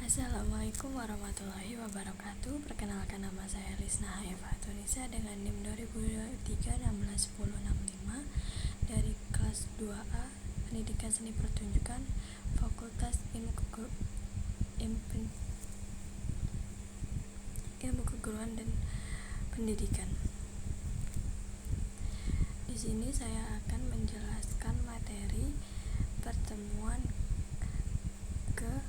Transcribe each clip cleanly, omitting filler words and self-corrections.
Assalamualaikum warahmatullahi wabarakatuh. Perkenalkan, nama saya Lisna Hayafa Tunisa dengan NIM 2023 dari kelas 2A Pendidikan Seni Pertunjukan Fakultas Ilmu Keguruan dan Pendidikan. Di sini saya akan menjelaskan materi pertemuan ke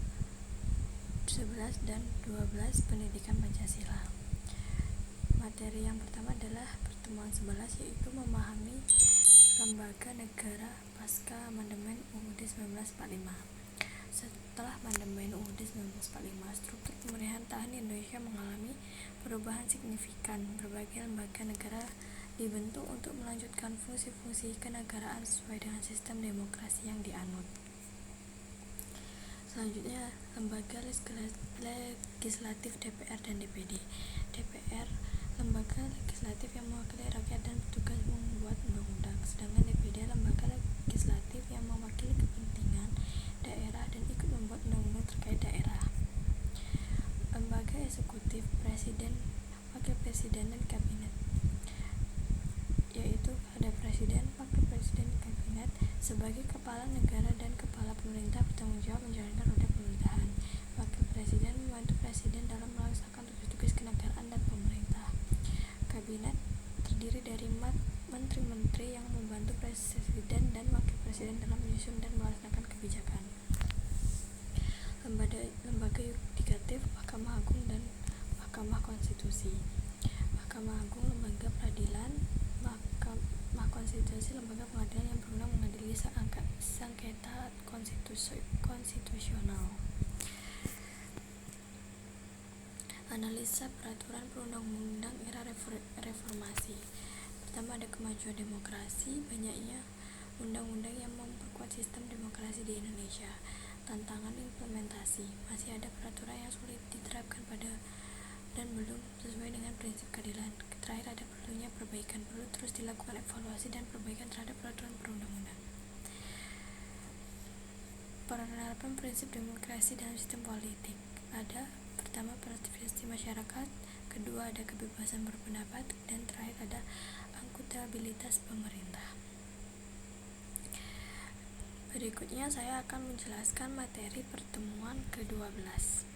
11 dan 12 Pendidikan Pancasila. Materi yang pertama adalah pertemuan 11, yaitu memahami lembaga negara pasca amandemen UUD 1945. Setelah amandemen UUD 1945, struktur pemerintahan Indonesia mengalami perubahan signifikan. Berbagai lembaga negara dibentuk untuk melanjutkan fungsi-fungsi kenegaraan sesuai dengan sistem demokrasi yang dianut. Selanjutnya, lembaga legislatif DPR dan DPD. DPR, lembaga legislatif yang mewakili rakyat dan bertugas membuat undang-undang, sedangkan DPD, lembaga legislatif yang mewakili kepentingan daerah dan ikut membuat undang-undang terkait daerah. Lembaga eksekutif, presiden, wakil presiden, dan kabinet, yaitu ada presiden, wakil presiden, kabinet sebagai kepala negara dan kepala pemerintah bertanggung jawab menjalankan roda pemerintahan. Wakil presiden membantu presiden dalam melaksanakan tugas-tugas kenegaraan dan pemerintah. Kabinet terdiri dari menteri-menteri yang membantu presiden dan wakil presiden dalam menyusun dan melaksanakan kebijakan. Lembaga yudikatif, Mahkamah Agung dan Mahkamah Konstitusi. Mahkamah Agung, lembaga peradilan. Mahkamah Konstitusi, lembaga pengadilan yang berwenang mengadili sengketa konstitusional. Analisa peraturan perundang-undang era reformasi. Pertama, ada kemajuan demokrasi, banyaknya undang-undang yang memperkuat sistem demokrasi di Indonesia. Tantangan implementasi, masih ada peraturan yang sulit diterapkan dan belum sesuai dengan prinsip keadilan. Terakhir, ada perlunya perbaikan, perlu terus dilakukan evaluasi dan perbaikan terhadap peraturan perundang-undang. Penerapan prinsip demokrasi dalam sistem politik. Ada pertama, partisipasi masyarakat, kedua ada kebebasan berpendapat, dan terakhir ada akuntabilitas pemerintah. Berikutnya saya akan menjelaskan materi pertemuan ke-12.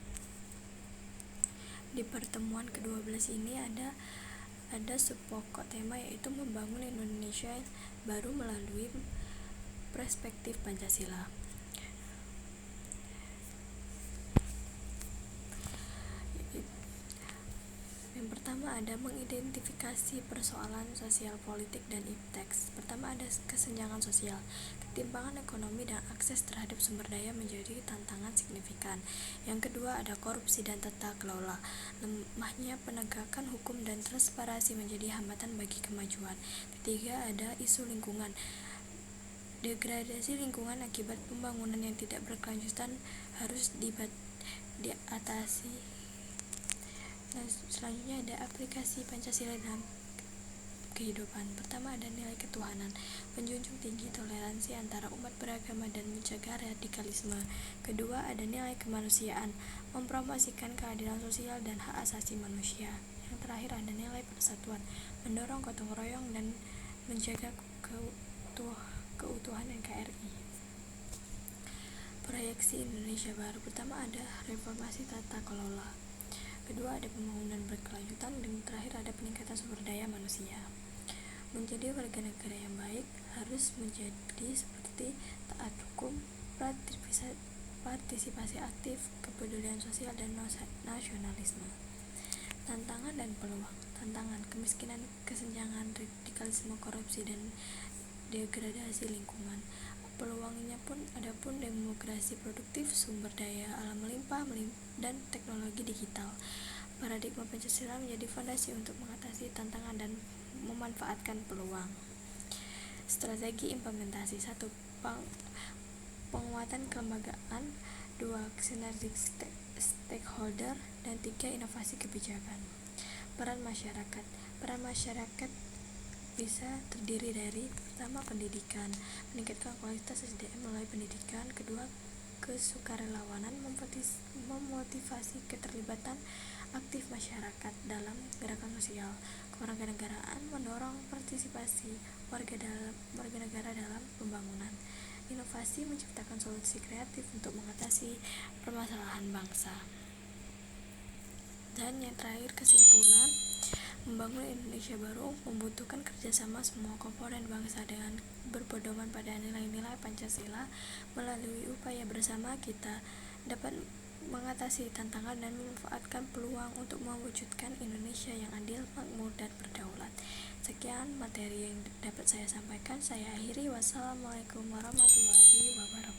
Di pertemuan ke-12 ini ada subpokok tema, yaitu membangun Indonesia baru melalui perspektif Pancasila. Yang pertama ada mengidentifikasi persoalan sosial, politik, dan ipteks. Pertama ada kesenjangan sosial. Ketimpangan ekonomi dan akses terhadap sumber daya menjadi tantangan signifikan. Yang kedua ada korupsi dan tata kelola. Lemahnya penegakan hukum dan transparansi menjadi hambatan bagi kemajuan. Ketiga ada isu lingkungan. Degradasi lingkungan akibat pembangunan yang tidak berkelanjutan harus diatasi. Dan selanjutnya ada aplikasi Pancasila dalam kehidupan. Pertama ada nilai ketuhanan, menjunjung tinggi toleransi antara umat beragama dan mencegah radikalisme. Kedua ada nilai kemanusiaan, mempromosikan keadilan sosial dan hak asasi manusia. Yang terakhir ada nilai persatuan, mendorong gotong royong dan menjaga keutuhan NKRI. Proyeksi Indonesia baru. Pertama ada reformasi tata kelola, kedua ada pembangunan berkelanjutan, dan terakhir ada peningkatan sumber daya manusia. Menjadi warga negara yang baik harus menjadi seperti taat hukum, partisipasi aktif, kepedulian sosial, dan nasionalisme. Tantangan dan peluang. Tantangan: kemiskinan, kesenjangan, radikalisme, korupsi, dan degradasi lingkungan. Peluangnya pun demokrasi produktif, sumber daya alam melimpah, dan teknologi digital. Paradigma Pancasila menjadi fondasi untuk mengatasi tantangan dan memanfaatkan peluang. Strategi implementasi. 1. Penguatan kelembagaan, 2. Sinergi stakeholder, dan 3. Inovasi kebijakan. Peran masyarakat. Peran masyarakat bisa terdiri dari: pertama, pendidikan, meningkatkan kualitas SDM melalui pendidikan; kedua, kesukarelawanan, memotivasi keterlibatan aktif masyarakat dalam gerakan sosial. Kewarganegaraan mendorong partisipasi warga negara dalam pembangunan. Inovasi menciptakan solusi kreatif untuk mengatasi permasalahan bangsa. Dan yang terakhir, kesimpulan, membangun Indonesia baru membutuhkan kerjasama semua komponen bangsa dengan berpedoman pada nilai-nilai Pancasila. Melalui upaya bersama, kita dapat mengatasi tantangan dan memanfaatkan peluang untuk mewujudkan Indonesia yang adil, makmur, dan berdaulat. Sekian materi yang dapat saya sampaikan. Saya akhiri. Wassalamualaikum warahmatullahi wabarakatuh.